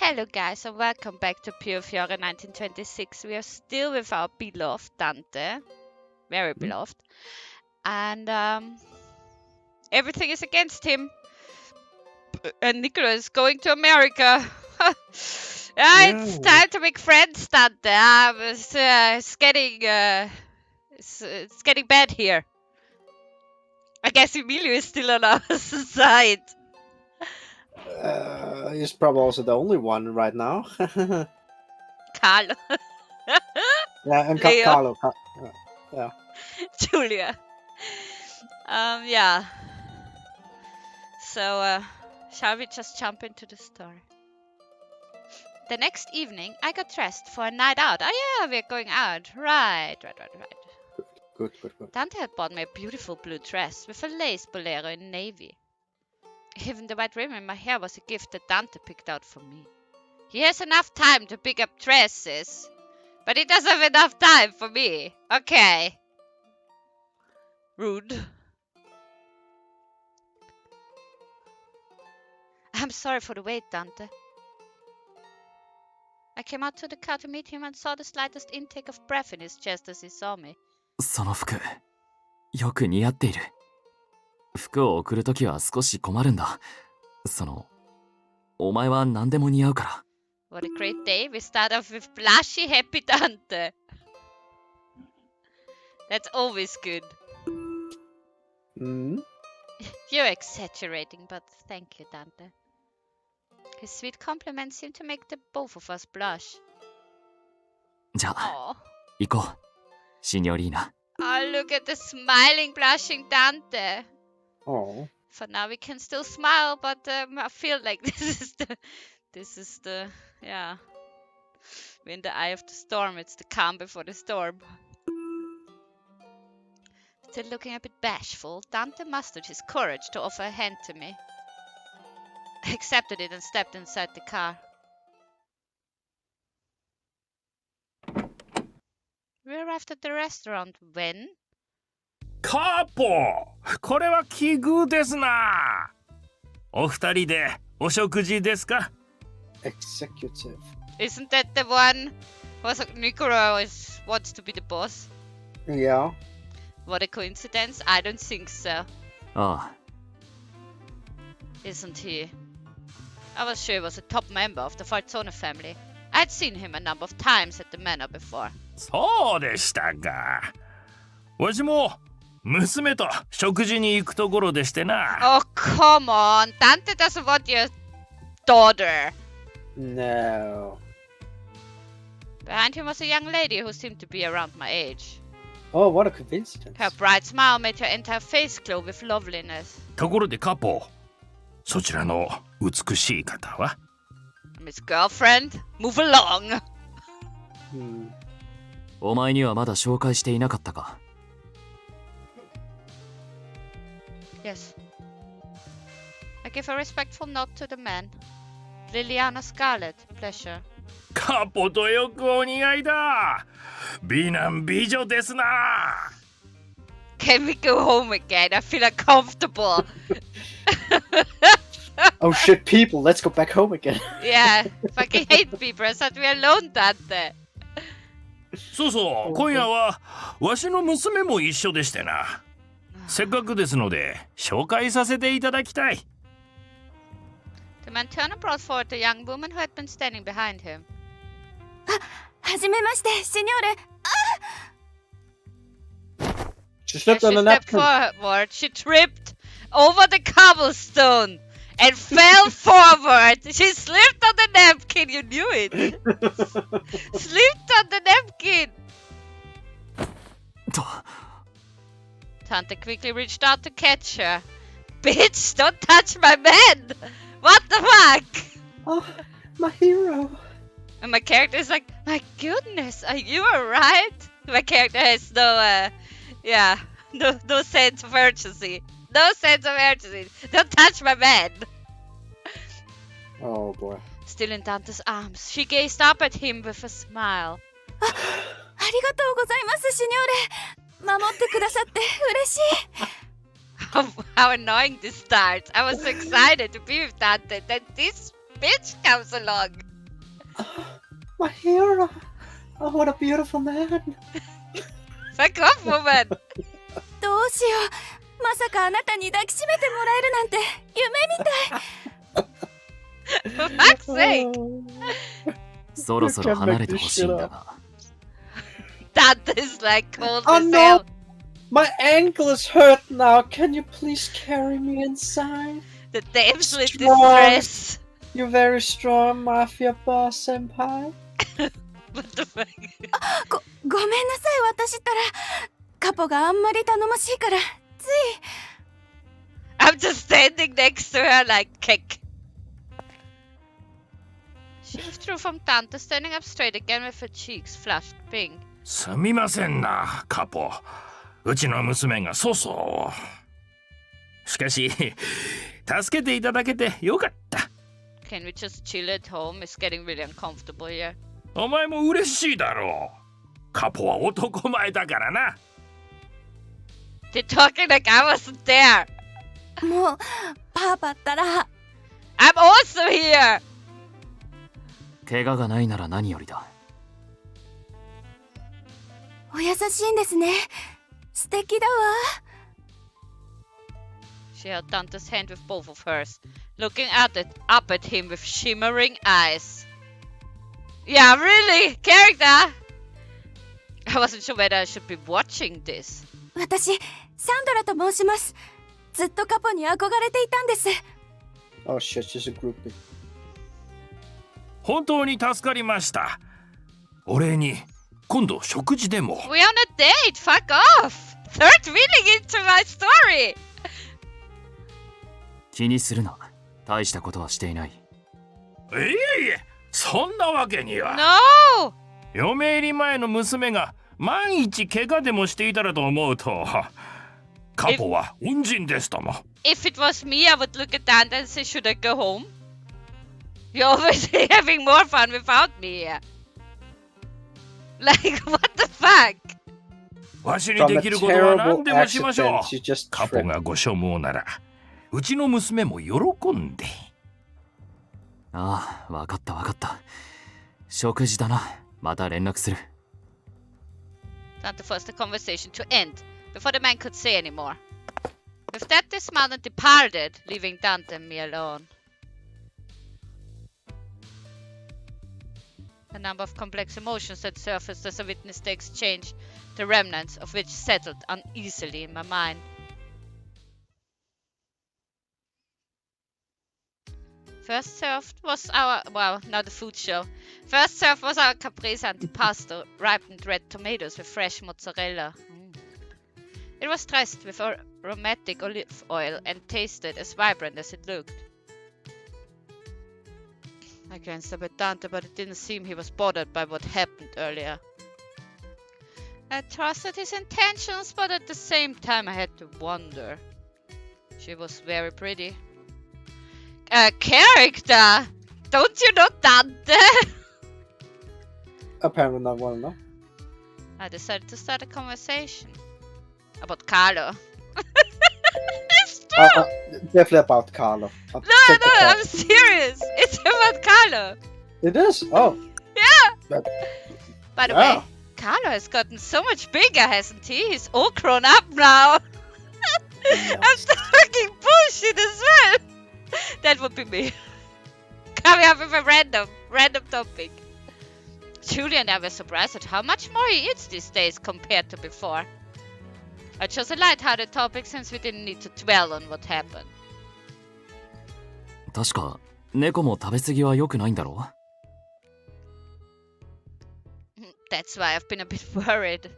Hello guys and welcome back to Piofiore 1926. We are still with our beloved Dante, very beloved, and everything is against him. And Nicola is going to America. It's time to make friends, Dante. It's getting bad here. I guess Emilio is still on our side. He's probably also the only one right now. Carlo. Yeah, and Leo. Carlo. Yeah. Julia. Yeah. So, shall we just jump into the story? The next evening, I got dressed for a night out. Oh yeah, we're going out. Right. Good. Dante had bought me a beautiful blue dress with a lace bolero in navy. Even the white ribbon in my hair was a gift that Dante picked out for me. He has enough time to pick up dresses, but he doesn't have enough time for me. Okay. Rude. I'm sorry for the wait, Dante. I came out to the car to meet him and saw the slightest intake of breath in his chest as he saw me. その服、よく似合っている。服を送るときは少し困るんだ。お前は何でも似合うから。What a great day. We start off with blushy happy Dante. That's always good. You're exaggerating, but thank you, Dante. His sweet compliments seem to make the both of us blush. じゃあ、 Oh, 行こう、シニョリーナ。 look at the smiling, blushing Dante. Oh. For now, we can still smile, but I feel like this is the, yeah. We're in the eye of the storm. It's the calm before the storm. Still looking a bit bashful, Dante mustered his courage to offer a hand to me. I accepted it and stepped inside the car. We arrived at the restaurant when? カポ、これは奇遇ですな。お二人でお食事ですか？ Executive. Isn't that the one? Nicola wants to be the boss. Yeah. What a coincidence. I don't think so. ああ、 Isn't he? I was sure he was a top member of the Falzone family. I'd seen him a number of times at the manor before. そうでしたか。わしも娘と食事に行くところでしてな。 Oh, come on. Dante doesn't want your daughter. No. Behind him was a young lady who seemed to be around my age. Oh, what a coincidence. Her bright smile made her entire face glow with loveliness. ところでカポ、そちらの美しい方は？ Miss Girlfriend, move along. お前にはまだ紹介していなかったか。 Yes. I give a respectful nod to the man. Lilliana Scarlet, pleasure. カポとよくお似合いだ。美男美女ですな。 Can we go home again? I feel uncomfortable. Oh shit, people, let's go back home again. Yeah, fucking hate people. I thought we were alone, Dante. そうそう、今夜はわしの娘も一緒でしてな。せっかくですので紹介させていただきたい。 The man turned and brought forward the young woman who had been standing behind him. はじめまして、シニョール。 She As slipped on she the stepped napkin. forward, she tripped over the cobblestone and fell forward. She slipped on the napkin. You knew it. Slipped on the napkin. と、 Dante quickly reached out to catch her. Bitch, don't touch my man. What the fuck? Oh, my hero. And my character is like, my goodness, are you alright? My character has no, no sense of urgency. No sense of urgency. Don't touch my man. Oh boy. Still in Dante's arms, she gazed up at him with a smile. ありがとうございます、シニョール。守ってくださって嬉しい。How annoying this starts. I was so excited to be with Dante. Then this bitch comes along. My hero! Oh, what a beautiful man! Fuck off, woman! どうしよう。まさかあなたに抱きしめてもらえるなんて夢みたい。 For fuck's sake! Oh. そろそろ離れてほしいんだが。 Dante's like cold Oh as no! hell. My ankle is hurt now. Can you please carry me inside? The damsel in Strong. distress. You're very strong, mafia boss senpai. What the fuck? ごめんなさい。私ったらカポがあんまり頼もしいからつい。 I'm just standing next to her like kick. She withdrew from Dante, standing up straight again with her cheeks flushed pink. すみませんな、カポ。うちの娘が粗相を。しかし、助けていただけてよかった。Can we just chill at home? It's getting really uncomfortable here. お前も嬉しいだろう。カポは男前だからな。They're talking like I wasn't there. もうパパったら I'm also here. 怪我がないなら何よりだ。お優しいんですね。素敵だわ。 She held Dante's hand with both of hers, looking up at him with shimmering eyes. Yeah, really? Character? I wasn't sure whether I should be watching this. 私サンドラと申します。ずっとカポに憧れていたんです。 Oh shit, she's a groupie. 本当に助かりました。お礼に今度食事でも。 We're on a date! Fuck off! Third wheeling into my story! 気にするな。大したことはしていない。いえいえ、そんなわけには。 No! 嫁入り前の娘が万一怪我でもしていたらと思うと、カポは恩人ですとも。 If it was me, I would look at Dante and say, should I go home? You're always having more fun without me here. Like, what the fuck? わしに From で a きることは terrible 何でもしましょう accident,。she just カポ tripped. がご所望なら、うちの娘も喜んで。ああ、わかったわかった。食事だな。また連絡する。Dante forced the conversation to end before the man could say any more. With that, they smiled and departed, leaving Dante and me alone. A number of complex emotions had surfaced as I witnessed the exchange, the remnants of which settled uneasily in my mind. First served was our, well, not a food show. First served was our caprese antipasto, ripened red tomatoes with fresh mozzarella. It was dressed with aromatic olive oil and tasted as vibrant as it looked. I glanced up at Dante, but it didn't seem he was bothered by what happened earlier. I trusted his intentions, but at the same time I had to wonder. She was very pretty. Character! Don't you know Dante? Apparently not well enough. I decided to start a conversation. About Carlo. It's true! Definitely about Carlo. No, I'm serious! It's about Carlo! It is? Oh. Yeah! By the Yeah. way, Carlo has gotten so much bigger, hasn't he? He's all grown up now! I'm talking bullshit as well! That would be me. Coming up with a random topic. Julie and I were surprised at how much more he eats these days compared to before. I chose a light-hearted topic since we didn't need to dwell on what happened. 確か、猫も食べ過ぎは良くないんだろ That's why I've been a bit worried.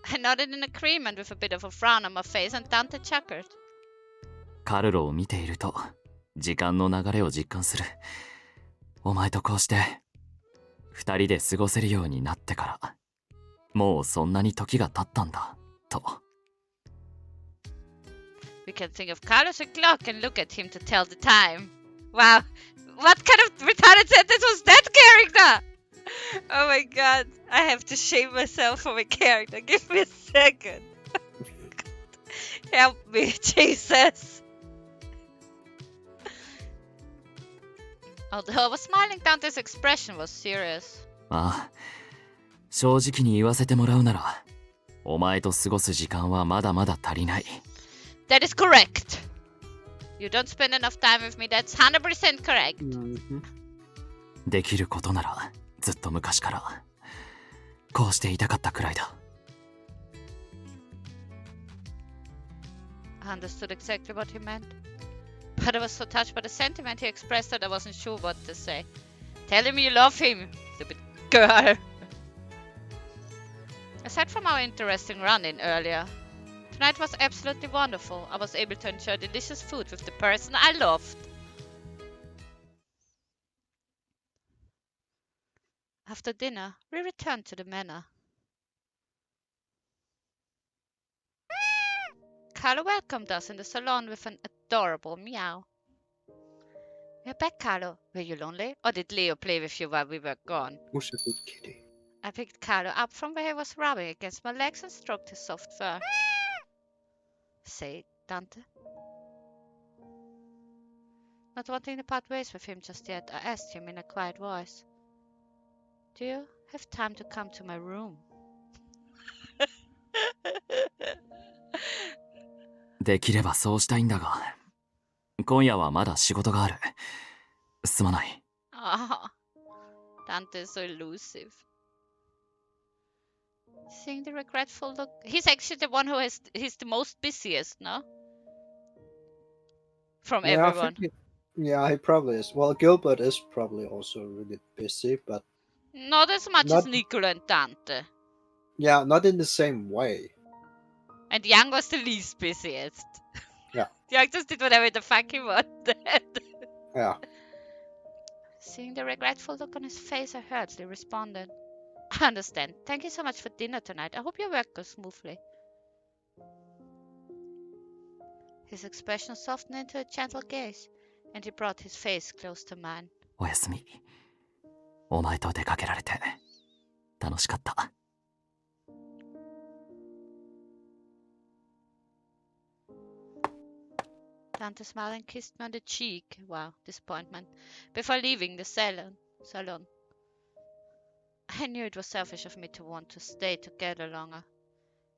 I nodded in agreement with a bit of a frown on my face and Dante chuckled. カルロを見ていると、時間の流れを実感する。お前とこうして、二人で過ごせるようになってから、もうそんなに時が経ったんだ、と。We can think of Carlo as a clock and look at him to tell the time. Wow, what kind of retarded sentence was that, character? Oh my god, I have to shame myself for my character. Give me a second. Help me, Jesus. Although I was smiling, Dante's expression was serious. ああ、正直に言わせてもらうなら、お前と過ごす時間はまだまだ足りない。That is correct. You don't spend enough time with me, that's 100% correct. できることなら、ずっと昔から、こうしていたかったくらいだ。I understood exactly what he meant. But I was so touched by the sentiment he expressed that I wasn't sure what to say. Tell him you love him, stupid girl. Aside from our interesting run-in earlier, tonight was absolutely wonderful. I was able to enjoy delicious food with the person I loved. After dinner, we returned to the manor. Carlo welcomed us in the salon with an adorable meow. We're back, Carlo. Were you lonely? Or did Leo play with you while we were gone? Who's a good kitty? I picked Carlo up from where he was rubbing against my legs and stroked his soft fur. Say it, Dante. Not wanting to part ways with him just yet, I asked him in a quiet voice. Do you have time to come to my room? できればそうしたいんだが、今夜はまだ仕事がある。すまない。Ah, Dante is so elusive. Seeing the regretful look. He's actually the one he's the most busiest, no? From Yeah, I everyone. think he probably is. Well, Gilbert is probably also really busy, but Not as much as Nicola and Dante. yeah, not in the same way. And Young was the least busiest. Yeah. Young just did whatever the fuck he wanted. Yeah. Seeing the regretful look on his face, I hurriedly responded. I understand. Thank you so much for dinner tonight. I hope your work goes smoothly. His expression softened into a gentle gaze, and he brought his face close to mine. おやすみ。お前と出かけられて楽しかった。Dante smiled and kissed me on the cheek. Wow, disappointment. Before leaving the salon. I knew it was selfish of me to want to stay together longer.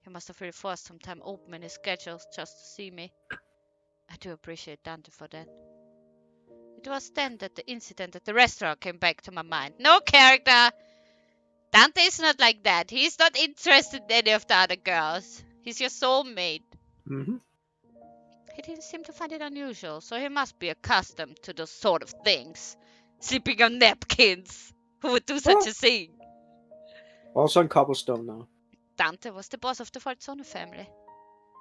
He must have really forced some time open in his schedule just to see me. I do appreciate Dante for that. It was then that the incident at the restaurant came back to my mind. No character! Dante is not like that. He's not interested in any of the other girls. He's your soulmate. Mm-hmm. He didn't seem to find it unusual, so he must be accustomed to those sort of things. Sleeping on napkins. Who would do such a thing? Also on cobblestone now. Dante was the boss of the Falzone family.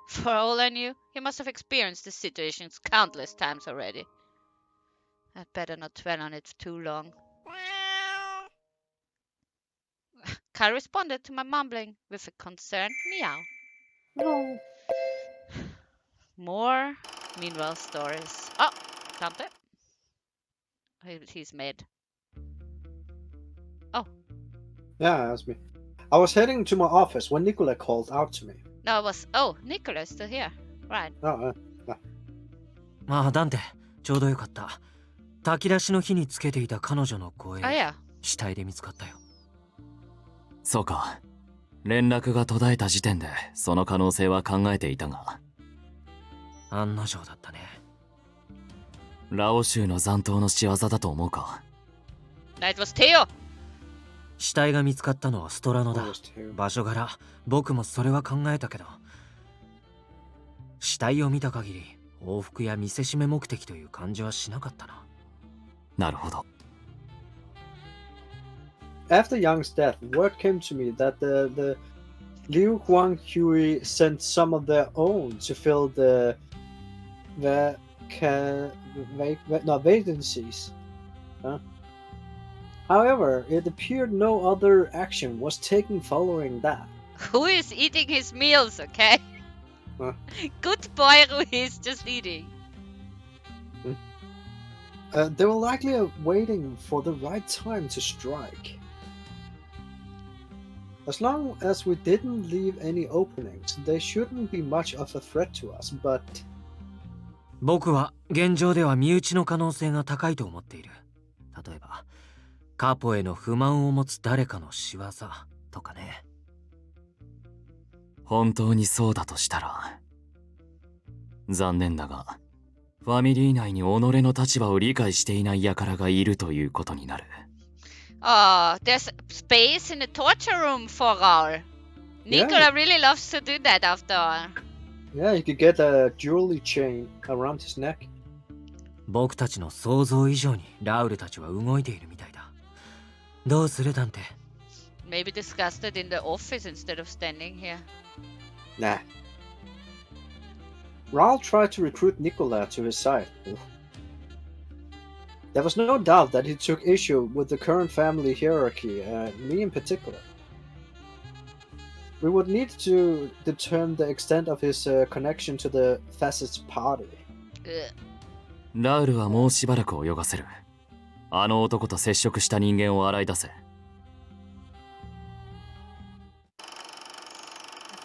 For all I knew, he must have experienced this situations countless times already. I'd better not dwell on it too long. Kai responded to my mumbling with a concerned meow. No. More meanwhile stories. Oh, Dante. He's mad. Oh. Yeah, that's me. I was heading to my office when Nicola called out to me. No, it was... Oh, Nicola's still here. Right. Oh, ああ、ダンテ、ちょうどよかった。炊き出しの日につけていた彼女の声、Oh, yeah. 死体で見つかったよ。そうか。連絡が途絶えた時点でその可能性は考えていたが。案の定だったね。ラオ州の残党の仕業だと思うか。That was Theo! 死体が見つかったのはストラノだ。 Teo. 場所柄、僕もそれは考えたけど。死体を見た限り、往復や見せしめ目的という感じはしなかったな。なるほど。After Young's death, word came to me that the Liu Huanghui sent some of their own to fill the vacancies. Huh? However, it appeared no other action was taken following that. Who is eating his meals, okay? Huh? Good boy who is just eating. They were likely waiting for the right time to strike. As long as we didn't leave any openings, they shouldn't be much of a threat to us, but... 僕は現状では身内の可能性が高いと思っている。例えばカポへの不満を持つ誰かの仕業とかね。本当にそうだとしたら残念だがファミリー内に己の立場を理解していない輩がいるということになる。Oh, there's space in the torture room for all. Nicola really loves to do that after all. Yeah, you could get a jewelry chain around his neck. 僕たちの想像以上にラウルたちは動いているみたいだ。どうするダンテ？ Maybe discussed it in the office instead of standing here. Nah. Raul tried to recruit Nicola to his side. There was no doubt that he took issue with the current family hierarchy, me in particular. We would need to determine the extent of his connection to the fascist party. Ugh. ラウルはもうしばらく泳がせる。あの男と接触した人間を洗い出せ。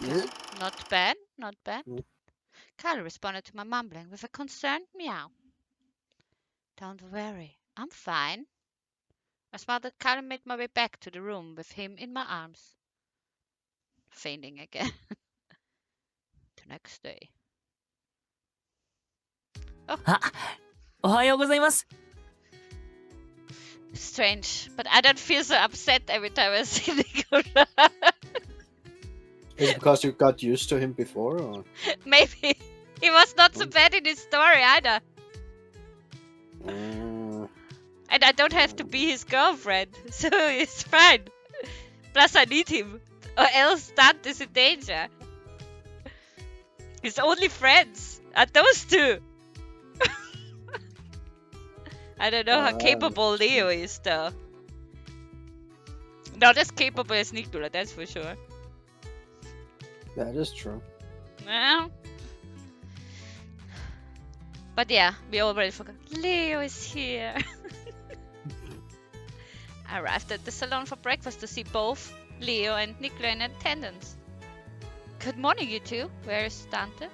Okay. Not bad, not bad. Mm. Carl responded to my mumbling with a concerned meow. Don't worry, I'm fine. I smiled at Carl and made my way back to the room with him in my arms. Fainting again. The next day. あ、おはようございます。 Strange, but I don't feel so upset every time I see Nicola. Is it because you got used to him before? Or? Maybe. He was not so bad in his story either. And I don't have to be his girlfriend, so it's fine. Plus I need him, or else Dante is in danger. His only friends are those two. I don't know how capable Leo is though. Not as capable as Nicola, that's for sure. That is true. Well, but yeah, we already forgot. Leo is here. I arrived at the salon for breakfast to see both Leo and Nicola in attendance. Good morning, you two. Where is Dante?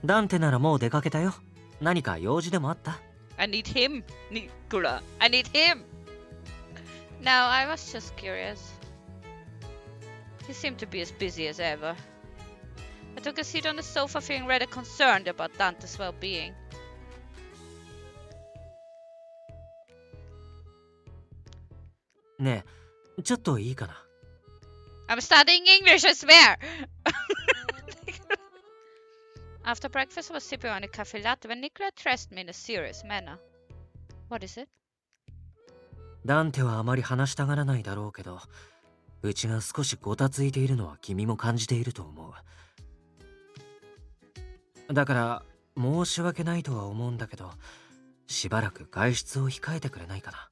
ダンテならもう出かけたよ。何か用事でもあった？ I need him, Nicola. I need him. No, I was just curious. He seemed to be as busy as ever. I took a seat on the sofa, feeling rather concerned about Dante's well-being. Ne, ちょっといいかな。 I'm studying English, I swear! After breakfast, I was sipping on a cafe latte when Nicola addressed me in a serious manner. What is it? ダンテはあまり話したがらないだろうけど、うちが少しごたついているのは君も感じていると思う。だから申し訳ないとは思うんだけど、しばらく外出を控えてくれないかな。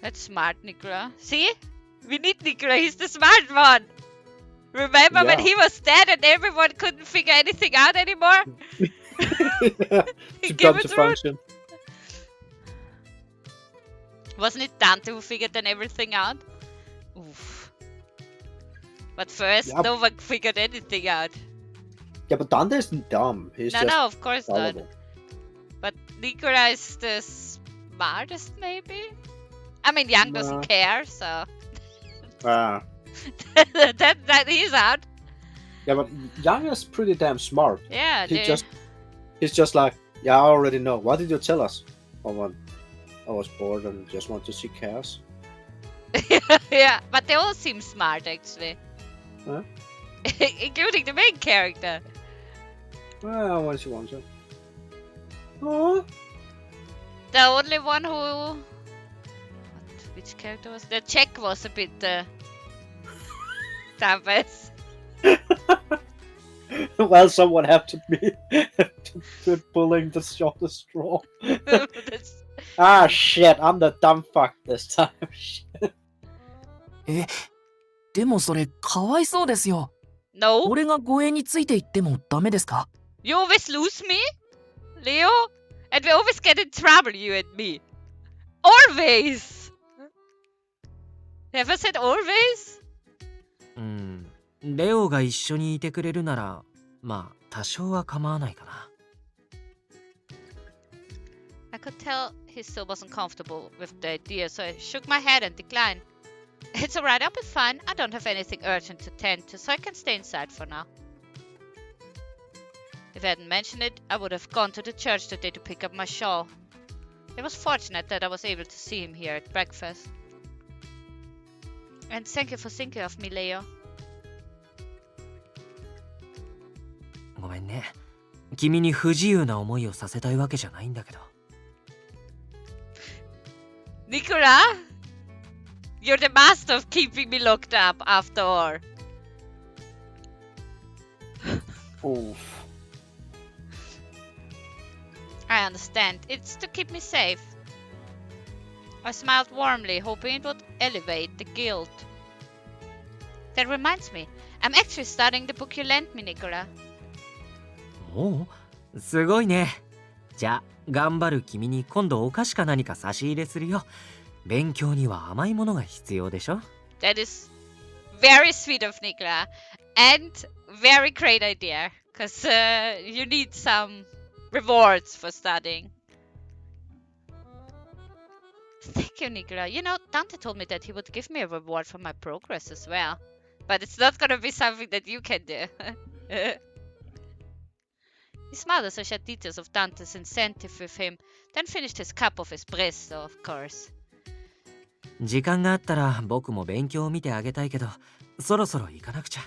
That's smart, Nicola. See? We need Nicola, he's the smart one! Remember when he was dead and everyone couldn't figure anything out anymore? To come to function. Wasn't it Dante who figured then everything out? Oof. But first, Yep. no one figured anything out. Yeah, but Dante isn't dumb. He's just No, of course not. fallible. But Nicola is the smartest, maybe? I mean, Young No. doesn't care, so Ah. that he's out. Yeah, but Young is pretty damn smart. Yeah, He's just like, yeah, I already know. Why did you tell us? Oh, well, I was bored and just want to see chaos. yeah, but they all seem smart actually. Huh? Including the main character. Well, what you want to? Oh, The only one who... Which character was... The Czech was a bit... Tapas. well, someone have to be pulling the shortest straw. Ah, shit! I'm the dumb fuck this time. でもそれかわいそうですよ。 No? 俺が護衛についていってもダメですか？ You always lose me? Leo? And we always get in trouble, you and me. Always! Have I said always? レオが一緒にいてくれるなら、まあ多少は構わないかな。I could tell he still wasn't comfortable with the idea, so I shook my head and declined. It's alright, I'll be fine. I don't have anything urgent to tend to, so I can stay inside for now. If I hadn't mentioned it, I would have gone to the church today to pick up my shawl. It was fortunate that I was able to see him here at breakfast. And thank you for thinking of me, Leo. ごめんね。君に不自由な思いをさせたいわけじゃないんだけど。Nicola? You're the master of keeping me locked up after all. Oof. I understand. It's to keep me safe. I smiled warmly, hoping it would elevate the guilt. That reminds me, I'm actually studying the book you lent me, Nicola. もうすごいね。じゃあ頑張る君に今度お菓子か何か差し入れするよ。勉強には甘いものが必要でしょ。 That is very sweet of Nicola. And very great idea. Because you need some rewards for studying. Thank you, Nicola. You know, Dante told me that he would give me a reward for my progress as well. But it's not gonna be something that you can do. He smiled as I shared details of Dante's incentive with him, then finished his cup of espresso, of course. 時間があったら僕も勉強を見てあげたいけど、そろそろ行かなくちゃ。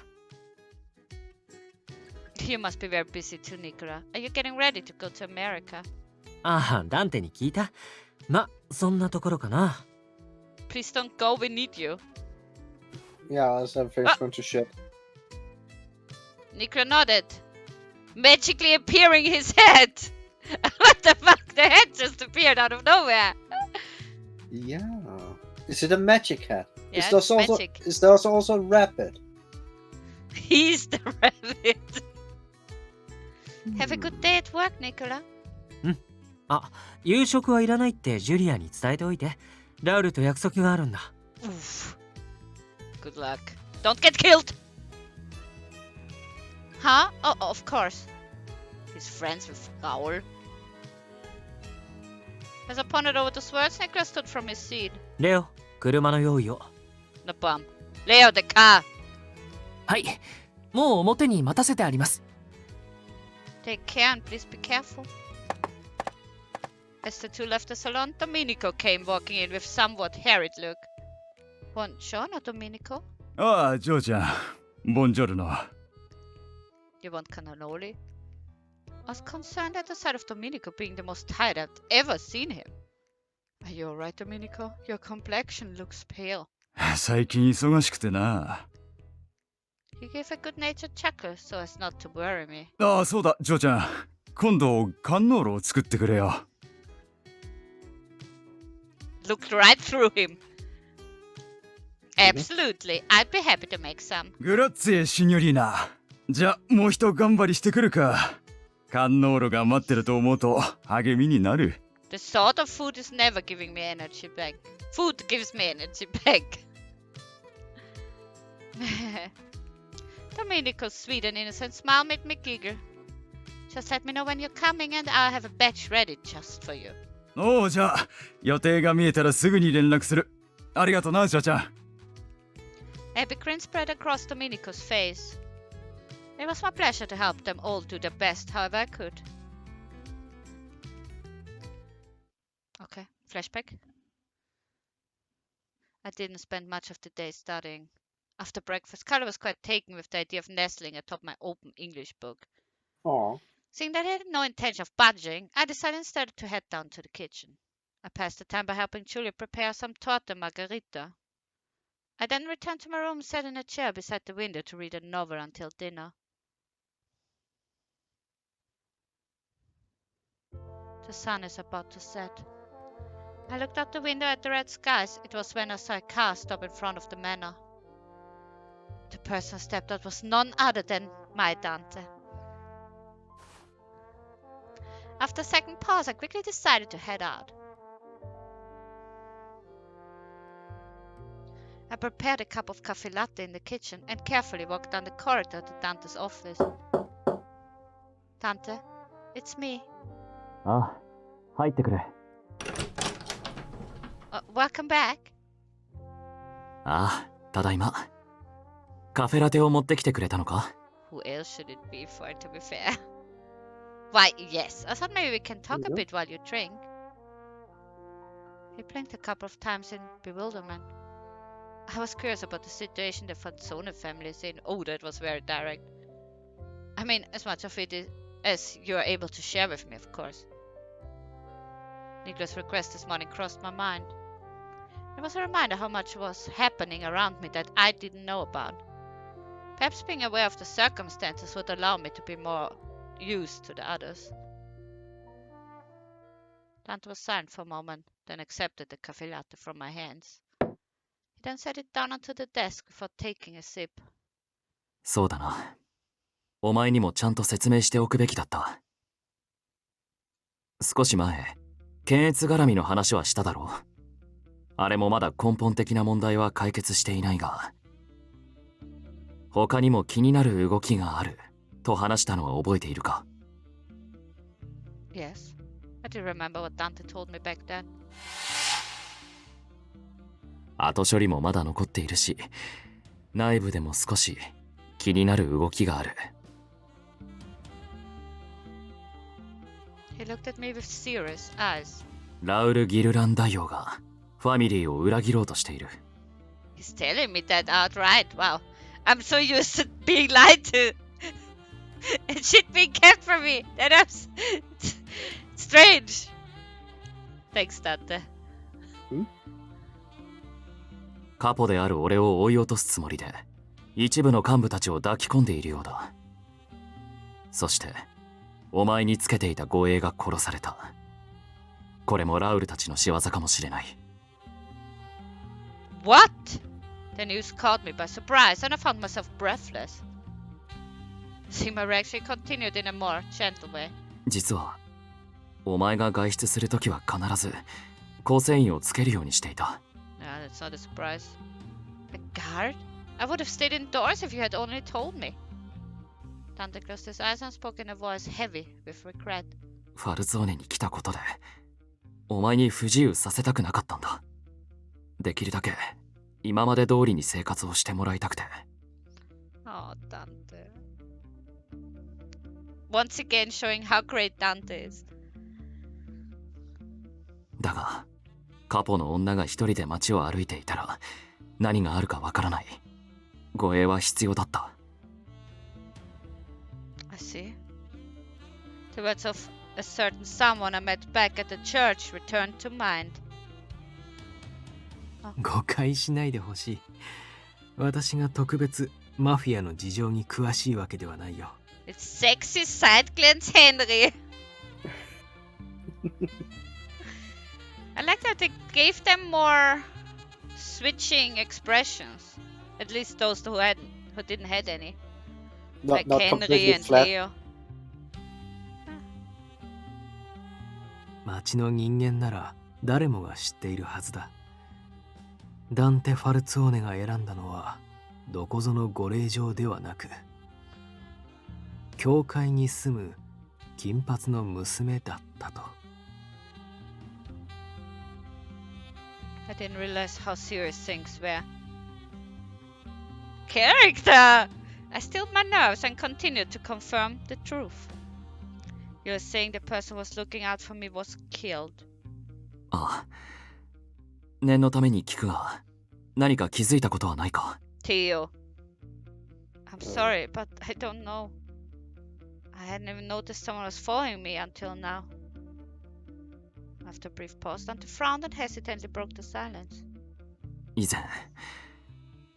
You must be very busy too, Nicola. Are you getting ready to go to America? ああ、ダンテに聞いた。ま、そんなところかな。Please don't go, we need you. Yeah, as everything's going to shit. Nicola nodded, magically appearing his head. What the fuck? The head just appeared out of nowhere. Yeah. Is it a magic hat? Yeah, is there it's also, magic. Is there also a rabbit? He's the rabbit. Have a good day at work, Nicola. あ、夕食はいらないってジュリアに伝えておいて。ラウルと約束があるんだ。Oof. Good luck. Don't get killed! Huh? Oh, of course. He's friends with Raoul. As I pondered over the words, Nicola stood from his seat. レオ、車の用意を。 No problem. Leo, the car. はい。もう表に待たせてあります。Take care and please be careful. As the two left the salon, Domenico came walking in with somewhat harried look. Buongiorno, Domenico. ああ、ジョーちゃん。ボンジョルノ。You want cannoli? I was concerned at the sight of Domenico being the most tired I'd ever seen him. Are you alright, Domenico? Your complexion looks pale. 最近忙しくてな。He gave a good-natured chuckle so as not to worry me. ああ、そうだ、ジョーちゃん。今度、カンノーロを作ってくれよ。Looked right through him. Absolutely. I'd be happy to make some. グラッツェ、シニョリーナ。じゃ、もう一頑張りしてくるか。カンノーロが待ってると思うと励みになる。The thought of food is never giving me energy back. Food gives me energy back. Domenico's sweet and innocent smile made me giggle. Just let me know when you're coming and I'll have a batch ready just for you. おう、じゃあ、予定が見えたらすぐに連絡する。ありがとな、ジョーちゃん。A big grin spread across Domenico's face. It was my pleasure to help them all do their best however I could. Okay, flashback. I didn't spend much of the day studying. After breakfast, Carla was quite taken with the idea of nestling atop my open English book. Aw. Seeing that I had no intention of budging, I decided instead to head down to the kitchen. I passed the time by helping Julia prepare some torta margarita. I then returned to my room and sat in a chair beside the window to read a novel until dinner. The sun is about to set. I looked out the window at the red skies. It was when I saw a car stop in front of the manor. The person who stepped out was none other than my Dante. After a second pause, I quickly decided to head out. I prepared a cup of cafe latte in the kitchen and carefully walked down the corridor to Dante's office. Dante, it's me. ああ、入ってくれ。welcome back. ああ、ただいま。カフェラテを持ってきてくれたのか？ Who else should it be for, to be fair? Why, yes. I thought maybe we can talk a bit while you drink. He blinked a couple of times in bewilderment. I was curious about the situation the Falzone family is in. Oh, that was very direct. I mean, as much of it as you are able to share with me, of course. Nicholas' request this morning crossed my mind. It was a reminder how much was happening around me that I didn't know about. Perhaps being aware of the circumstances would allow me to be more used to the others. Dante was silent for a moment, then accepted the cafe latte from my hands. He then set it down onto the desk before taking a sip. そうだな。お前にもちゃんと説明しておくべきだった。少し前、検閲絡みの話はしただろう。あれもまだ根本的な問題は解決していないが、他にも気になる動きがあると話したのは覚えているか？ Yes, I do remember what Dante told me back then. 後処理もまだ残っているし、内部でも少し気になる動きがある。He looked at me with serious eyes. ラウル・ギルラン大王がファミリーを裏切ろうとしている。He's telling me that outright. Wow, I'm so used to being lied to and shit being kept from me that I'm strange. Thanks, Dante. カポである俺を追い落とすつもりで一部の幹部たちを抱き込んでいるようだ。そしてお前につけていた護衛が殺された。これもラウルたちの仕業かもしれない。What? The news caught me by surprise and I found myself breathless. See, my reaction continued in a more gentle way. 実はお前が外出するときは必ず構成員をつけるようにしていた。Ah, that's not a surprise. A guard? I would have stayed indoors if you had only told me. Dante closed his eyes and spoke in a voice heavy with regret. ファルゾーネに来たことでお前に不自由させたくなかったんだ。できるだけ今まで通りに生活をしてもらいたくて。Oh, Dante. Once again showing how great Dante is. だがカポの女が一人で街を歩いていたら何があるかわからない。護衛は必要だった。I see. The words of a certain someone I met back at the church returned to mind. 誤解しないでほしい。私が特別マフィアの事情に詳しいわけではないよ。It's sexy side glance, Henry. I like that they gave them more switching expressions. At least those who didn't have any. Like Not Henry completely and flat. Leo. 町の人間なら誰もが知っているはずだ。ダンテ・ファルツォーネが選んだのはどこぞのご令嬢ではなく、教会に住む金髪の娘だったと。I didn't realize how serious things were. Character! I stilled my nerves and continued to confirm the truth. You were saying the person who was looking out for me was killed. ああ。念のために聞くが、何か気づいたことはないか？ Theo. I'm sorry, but I don't know. I hadn't even noticed someone was following me until now. After a brief pause, Dante frowned and hesitantly broke the silence. 以前、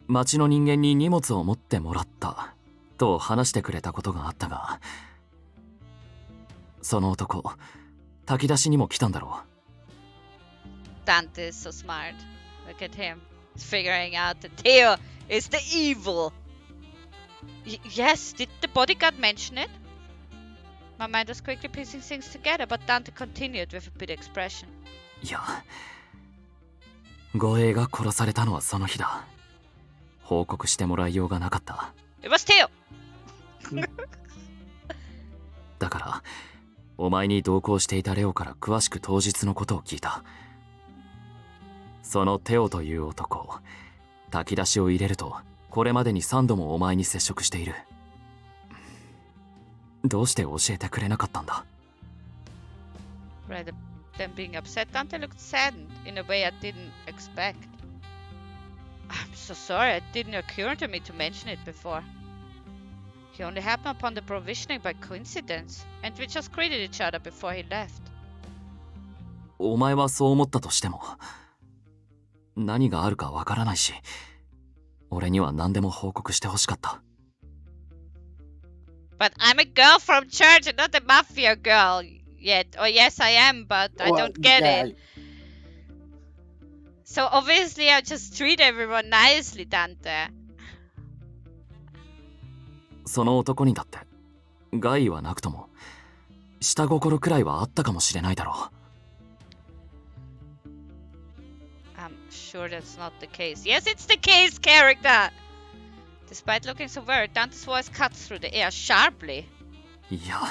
町の人間に荷物を持ってもらったと話してくれたことがあったが、その男、炊き出しにも来たんだろう。Dante is so smart. Look at him. He's figuring out that Theo is the evil. Yes, did the bodyguard mention it? My mind was quickly piecing things together, but Dante continued with a bitter expression. いや、護衛が殺されたのはその日だ。報告してもらいようがなかった。It was Theo! だから、お前に同行していたレオから詳しく当日のことを聞いた。そのテオという男、炊き出しを入れるとこれまでに3度もお前に接触している。どうして教えてくれなかったんだ？ Rather than being upset, Dante looked saddened in a way I didn't expect. I'm so sorry, it didn't occur to me to mention it before. He only happened upon the provisioning by coincidence, and we just greeted each other before he left. お前はそう思ったとしても、何があるかわからないし、俺には何でも報告してほしかった。But I'm a girl from church and not a mafia girl yet. Or yes, I am, but I don't get it. So obviously I just treat everyone nicely, Dante. その男にだって害はなくとも下心くらいはあったかもしれないだろう。I'm sure that's not the case. Yes, it's the case, character! Despite looking so worried, Dante's voice cuts through the air sharply. いや、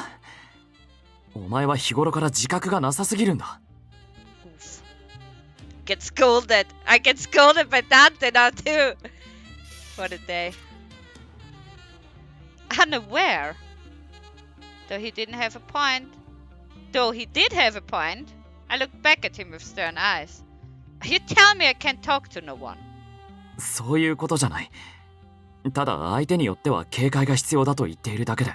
お前は日頃から自覚がなさすぎるんだ。Oof. Get scolded. I get scolded by Dante now too. What a day. Unaware. Though he did have a point, I looked back at him with stern eyes. You tell me I can't talk to no one. そういうことじゃない。ただ相手によっては警戒が必要だと言っているだけで。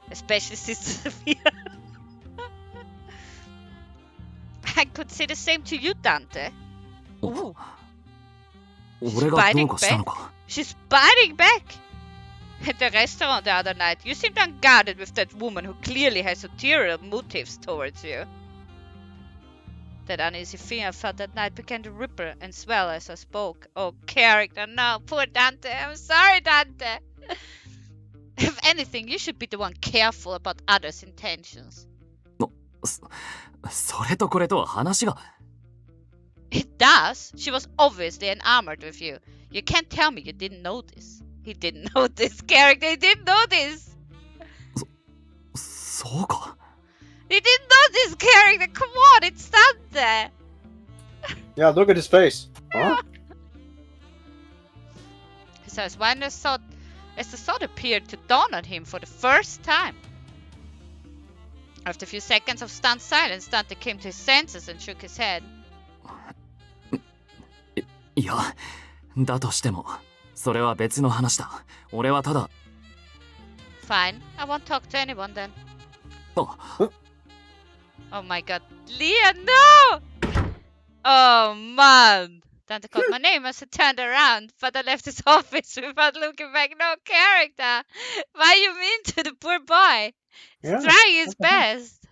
Especially Sister Sophia. I could say the same to you, Dante. Ooh. 俺がどうかしたのか。 She's biting back. At the restaurant the other night, you seemed unguarded with that woman who clearly has ulterior motives towards you. That uneasy feeling I felt that night began to ripple and swell as I spoke. Oh, character, no, poor Dante. I'm sorry, Dante. If anything, you should be the one careful about others' intentions. それとこれとは話が。It does. She was obviously enamored with you. You can't tell me you didn't know this. He didn't know this, character. He didn't know this. そうか。He didn't know this, character. Come on, it's Dante. Yeah, look at his face. Huh? His eyes widened as the thought appeared to dawn on him for the first time. After a few seconds of stunned silence, Dante came to his senses and shook his head. いや、だとしても、それは別の話だ。俺はただ。Fine, I won't talk to anyone then. あ、Oh my god. Leah, no! Oh man. Dante called my name as I turned around, but I left his office without looking back. No, character. Why you mean to the poor boy? He's Yeah, trying his what the hell? best.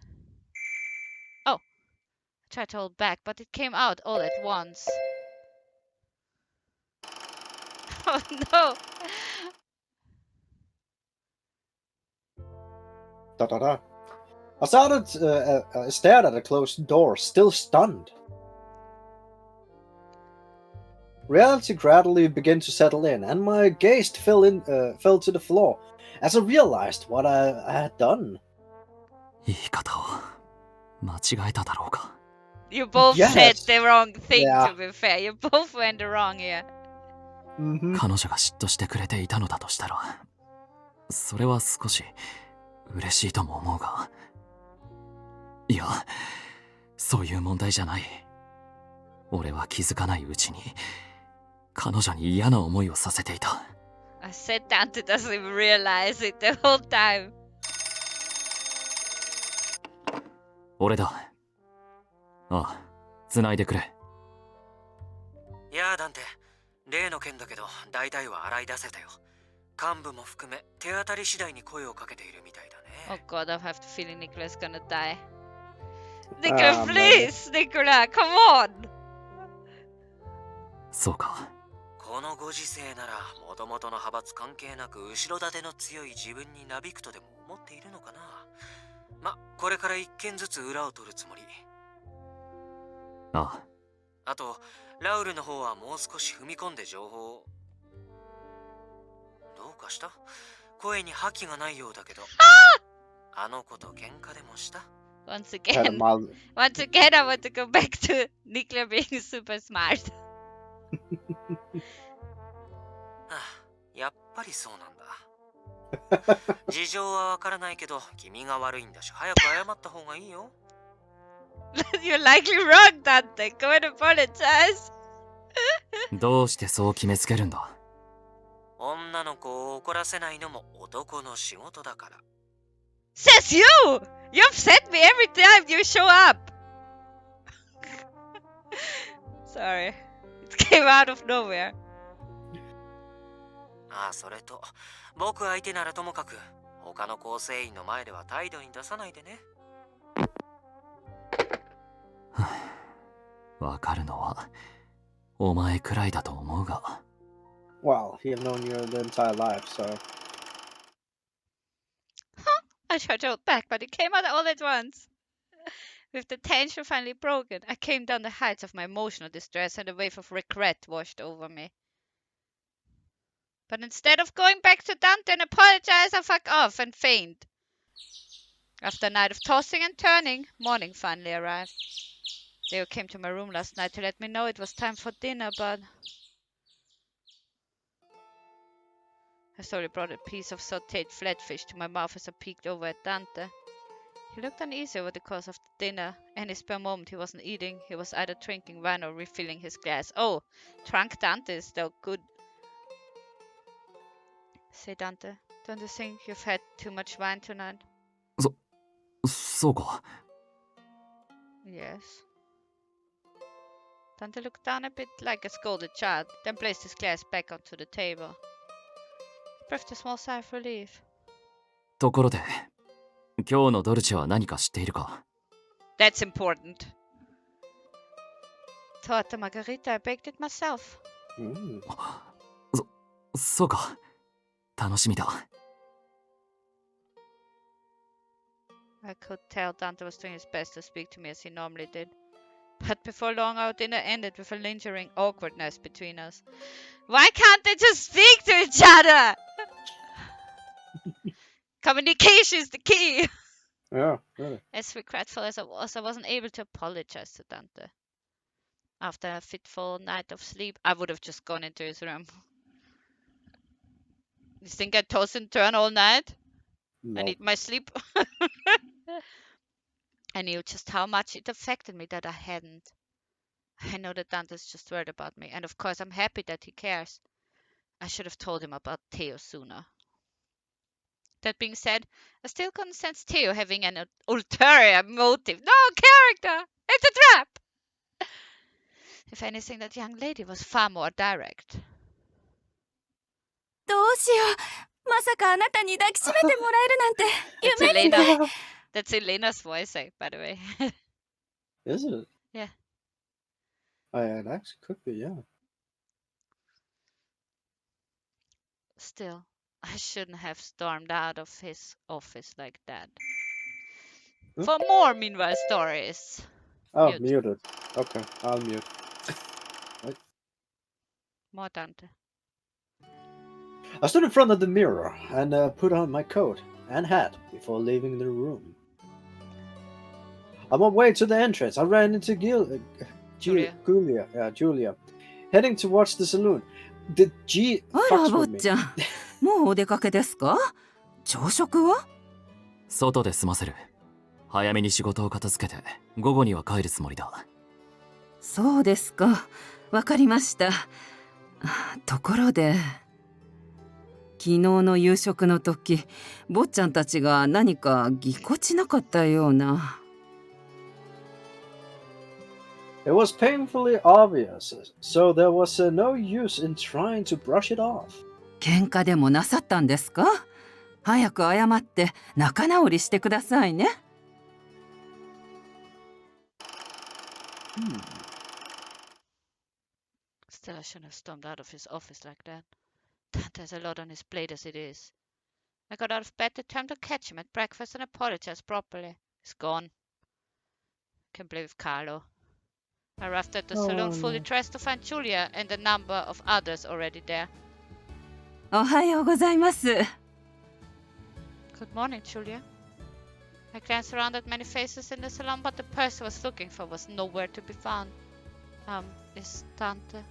Oh. I tried to hold back, but it came out all at once. Oh no. Da da da. I stared at a closed door, still stunned. Reality gradually began to settle in, and my gaze fell to the floor as I realized what I had done. 言い方を間違えただろうか。You both Yes. said the wrong thing, Yeah. to be fair. You both went wrong here. Mm-hmm. 彼女が嫉妬してくれていたのだとしたら、それは少し嬉しいとも思うが、いや、そういう問題じゃない。俺は気づかないうちに彼女に嫌な思いをさせていた。I said Dante doesn't even realize it the whole time. 俺だ。ああ、繋いでくれ。いやー、ダンテ、例の件だけど大体は洗い出せたよ。幹部も含め手当たり次第に声をかけているみたいだね。 Oh god, I have the feeling Nicola's gonna die. Nicola, please! Nicola, come on! そうか。このご時世なら元々の派閥関係なく後ろ盾の強い自分になびくとでも思っているのかな。ま、これから一件ずつ裏を取るつもり。ああ。あと、ラウルの方はもう少し踏み込んで情報を。どうかした？声に覇気がないようだけど。あの子と喧嘩でもした？ Once Had a again, mild. once again, I want to go back to Nikla being super smart. やっぱりそうなんだ。事情はわからないけど、君が悪いんだし、早く謝った方がいいよ。You're likely wrong, Dante. Go and apologize. どうしてそう決めつけるんだ？女の子を怒らせないのも男の仕事だから。Says you! You upset me every time you show up. Sorry. It came out of nowhere. ああ、それと、僕相手ならともかく、他の構成員の前では態度に出さないでね。わかるのはお前くらいだと思うが。Well, he have known you the entire life, so. I tried to hold back, but it came out all at once. With the tension finally broken, I came down the heights of my emotional distress and a wave of regret washed over me. But instead of going back to Dante and apologize, I fuck off and faint. After a night of tossing and turning, morning finally arrived. Leo came to my room last night to let me know it was time for dinner, but I slowly brought a piece of sautéed flatfish to my mouth as I peeked over at Dante. He looked uneasy over the course of the dinner. Any spare moment he wasn't eating, he was either drinking wine or refilling his glass. Oh, drunk Dante is though good. Say, Dante, don't you think you've had too much wine tonight? そうか。 Yes. Dante looked down a bit like a scolded child, then placed his glass back onto the table. He breathed a small sigh of relief. ところで、今日のドルチェは何か知っているか？ That's important. Torta margarita, I baked it myself. Mm. そうか。楽しみだ。I could tell Dante was doing his best to speak to me as he normally did. But before long, our dinner ended with a lingering awkwardness between us. Why can't they just speak to each other? Communication is the key. Yeah, really. As regretful as I wasn't able to apologize to Dante. After a fitful night of sleep, I would have just gone into his room. You think I toss and turn all night? No. I need my sleep. I knew just how much it affected me that I hadn't. I know that Dante's just worried about me, and of course I'm happy that he cares. I should have told him about Theo sooner. That being said, I still couldn't sense Theo having an ulterior motive. No character! It's a trap! If anything, that young lady was far more direct. どうしよう。まさかあなたに抱きしめてもらえるなんて That's 夢みたい。 Elena. That's Elena's voice, by the way. Is it? Yeah. Oh, yeah, it actually could be, yeah. Still, I shouldn't have stormed out of his office like that. Huh? For more meanwhile stories. Oh, Mute. muted. Okay, I'll mute. More Dante. I stood in front of the mirror and put on my coat and hat before leaving the room. On my way to the entrance, I ran into Julia. Julia, heading towards the saloon. Did G あら fucks 坊 with me? ちゃん、もうお出かけですか？朝食は？外で済ませる。早めに仕事を片付けて午後には帰るつもりだ。そうですか。わかりました。ところで、昨日の夕食の時、坊ちゃんたちが何かぎこちなかったような。It was painfully obvious, so there was no use in trying to brush it off. 喧嘩でもなさったんですか？早く謝って仲直りしてくださいね。Still, I shouldn't have stormed out of his office like that. Dante has a lot on his plate as it is. I got out of bed determined to catch him at breakfast and apologize properly. He's gone. Can play with Carlo. I arrived at the saloon fully dressed to find Julia and a number of others already there. おはようございます。Good morning, Julia. I glanced around at many faces in the salon, but the person I was looking for was nowhere to be found. Is Dante?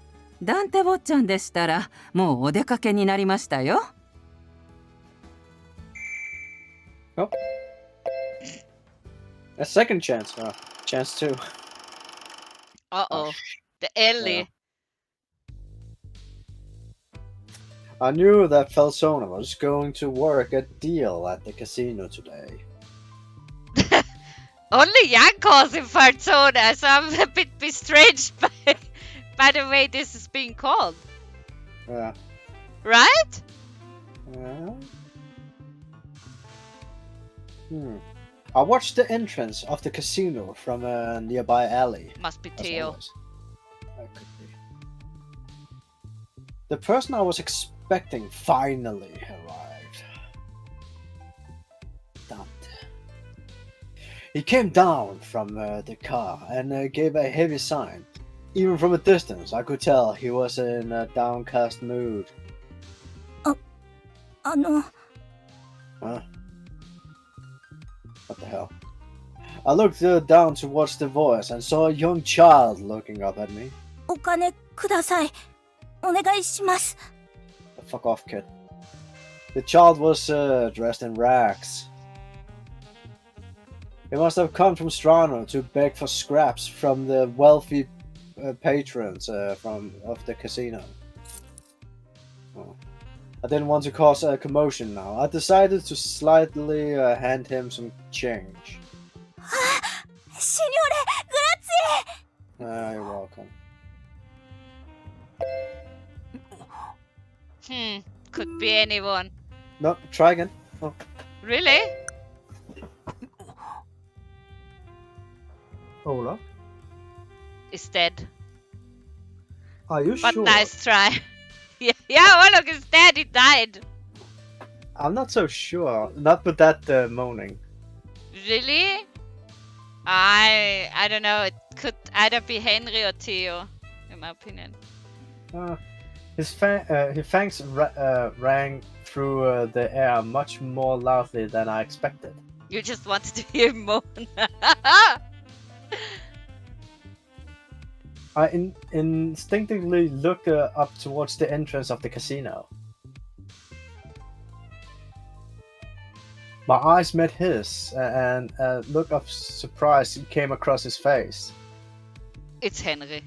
ダンテ坊ちゃんでしたらもうお出かけになりましたよ。Oh. A second chance. Chance 2. Uh-oh. The Ellie. I knew that Falzone was going to work a deal at the casino today. Only Jan calls him Falzone, so I'm a bit estranged by the way this is being called. Yeah. Right? I watched the entrance of the casino from a nearby alley. Must be as Theo. always. That could be. The person I was expecting finally arrived. Dante. He came down from the car and gave a heavy sign. Even from a distance, I could tell he was in a downcast mood. Huh? What the hell? I looked down towards the voice and saw a young child looking up at me. お金ください。お願いします。 Fuck off, kid. The child was dressed in rags. He must have come from Strano to beg for scraps from the wealthy patrons of the casino. Oh. I didn't want to cause a commotion now. I decided to slightly hand him some change. Signore, grazie! You're welcome. Could be anyone. No, try again. Oh. Really? Ola? Is dead. Are you But sure? nice try. Yeah, look, is dead. He died. I'm not so sure. Not with that moaning. Really? I don't know. It could either be Henry or Theo, in my opinion. His fangs rang through the air much more loudly than I expected. You just wanted to hear him moan. I instinctively looked up towards the entrance of the casino. My eyes met his, and a look of surprise came across his face. It's Henry.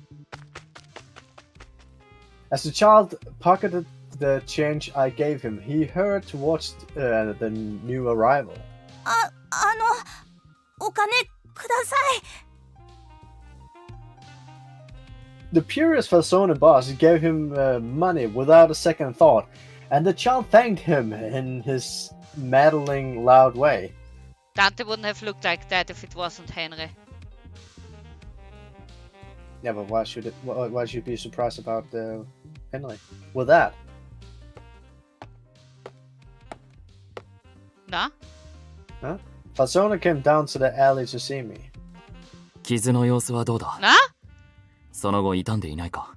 As the child pocketed the change I gave him, he hurried towards the new arrival. お金ください。 The furious Falzone boss gave him money without a second thought, and the child thanked him in his maddling, loud way. Dante wouldn't have looked like that if it wasn't Henry. Yeah, but why should you be surprised about Henry with that? No? Huh? Falzone came down to the alley to see me. 傷の様子はどうだ No? その後傷んでいないか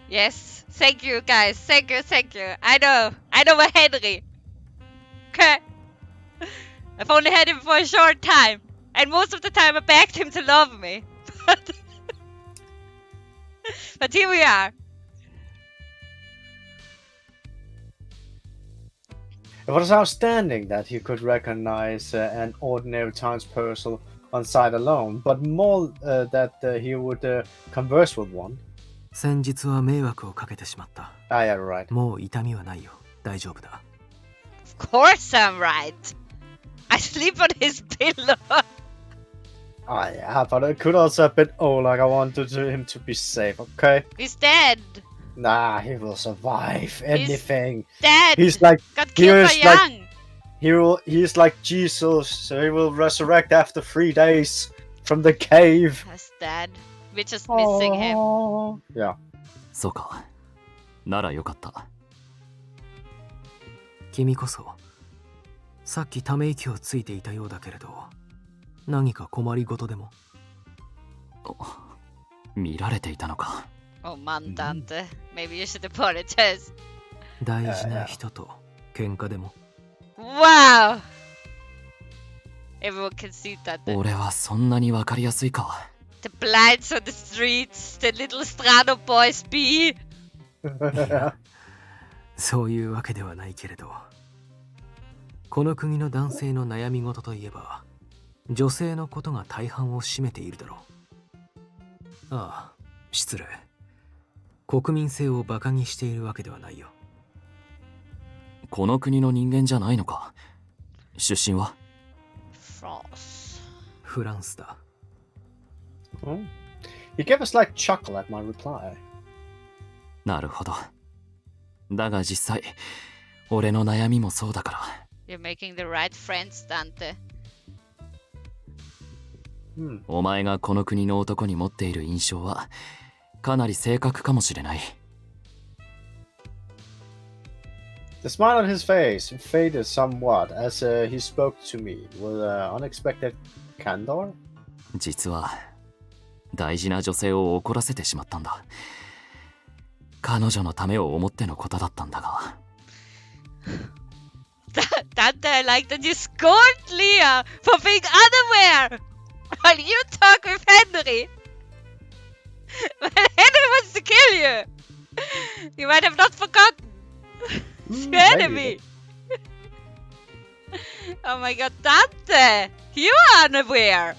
Yes. Thank you, guys. Thank you. I know a Henry. Okay. I've only had him for a short time. And most of the time I begged him to love me. But here we are. It was outstanding that he could recognize an ordinary townsperson on sight alone, but more that he would converse with one. 先日は迷惑をかけてしまった。 Yeah, right. もう痛みはないよ。大丈夫だ。 Of course I'm right. I sleep on his pillow. Yeah, but it could also have been Oleg. I wanted him to be safe, okay? He's dead. Nah, he will survive anything. Dead. He's like Got killed by young. he's like Jesus, so he will resurrect after 3 days from the cave. That's dead. We're just missing him. Yeah. そうかならよかった君こそさっきため息をついていたようだけれど何か困りごとでも見られていたのか Oh man, Dante. Maybe you should apologize. 大事な人と喧嘩でも Wow. Everyone can see that. 俺はそんなにわかりやすいか。 The blinds on the streets, the little Strano boys be. そういうわけではないけれど、この国の男性の悩み事といえば女性のことが大半を占めているだろう。ああ、失礼。国民性をバカにしているわけではないよ。この国の人間じゃないのか。出身は France. フランスだ。Oh. He gave a slight chuckle at my reply. なるほど。だが実際、俺の悩みもそうだから。You're making the right friends, Dante. お前がこの国の男に持っている印象はかなり正確かもしれない。The smile on his face faded somewhat as he spoke to me with unexpected candor. 実は大事な女性を怒らせてしまったんだ。彼女のためを思ってのことだったんだが。Dante, I like that you scorned Leah for being unaware while you talk with Henry. When Henry wants to kill you, you might have not forgotten. It's your enemy. Oh my god, Dante, you are unaware.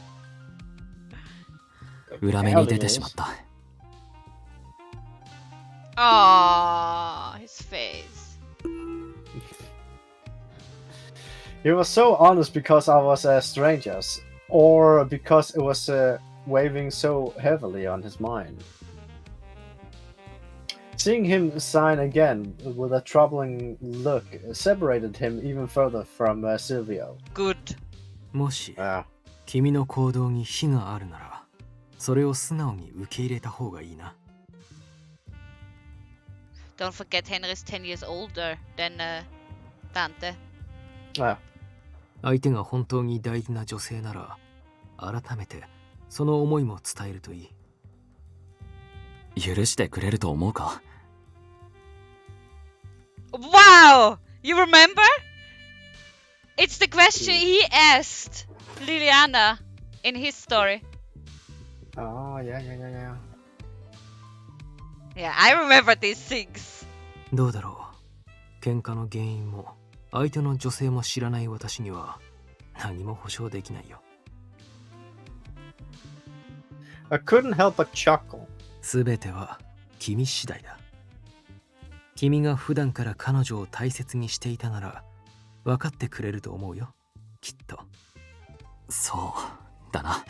裏目に出てしまった。Oh, his face. He was so honest because I was strangers, or because it was weighing so heavily on his mind. Seeing him sign again with a troubling look separated him even further from Silvio. Good. もし Ah. 君の行動に非があるなら、それを素直に受け入れた方がいいな。Don't forget Henry's 10 years older than Dante. Ah. 相手が本当に大事な女性なら、改めてその思いも伝えるといい。許してくれると思うか。 Wow! You remember? It's the question he asked Lilliana in his story. Oh, yeah. Yeah, I remember these things. どうだろう。喧嘩の原因も相手の女性も知らない私には何も保証できないよ。I couldn't help but chuckle. すべては君次第だ。君が普段から彼女を大切にしていたなら分かってくれると思うよ。きっと。そうだな。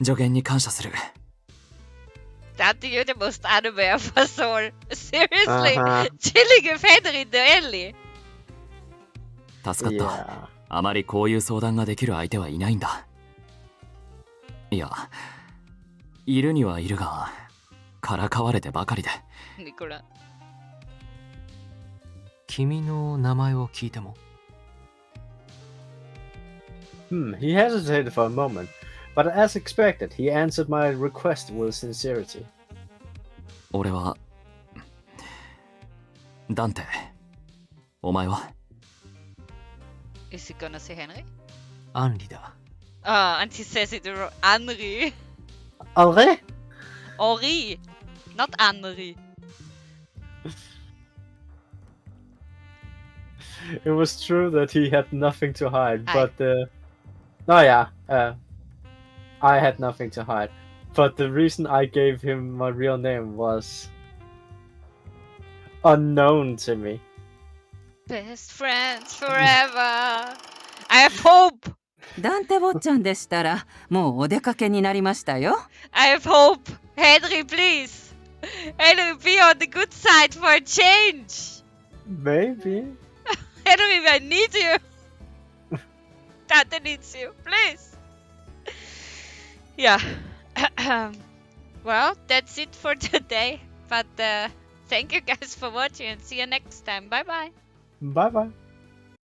助言に感謝する。Dante, you're the most unaware person. Seriously, Uh-huh. chilling with Henry the Ellie. 助かった。Yeah. あまりこういう相談ができる相手はいないんだ。いや、いるにはいるが、からかわれてばかりで。Nicola. 君の名前を聞いても。He hesitated for a moment, but as expected, he answered my request with sincerity. 俺はダンテ。お前は Is he gonna say Henry? アンリだ。Oh, and he says it wrong. Henry. Henri? Henri. Not Henry. It was true that he had nothing to hide, but oh yeah, I had nothing to hide. But the reason I gave him my real name was unknown to me. Best friends forever. I have hope. ダンテ坊ちゃんでしたらもうお出かけになりましたよ。I have hope. Henry, please. Henry, be on the good side for a change. Maybe. Henry, I need you. Dante needs you. Please. Yeah. Well, that's it for today. But thank you guys for watching and see you next time. Bye bye. Bye bye.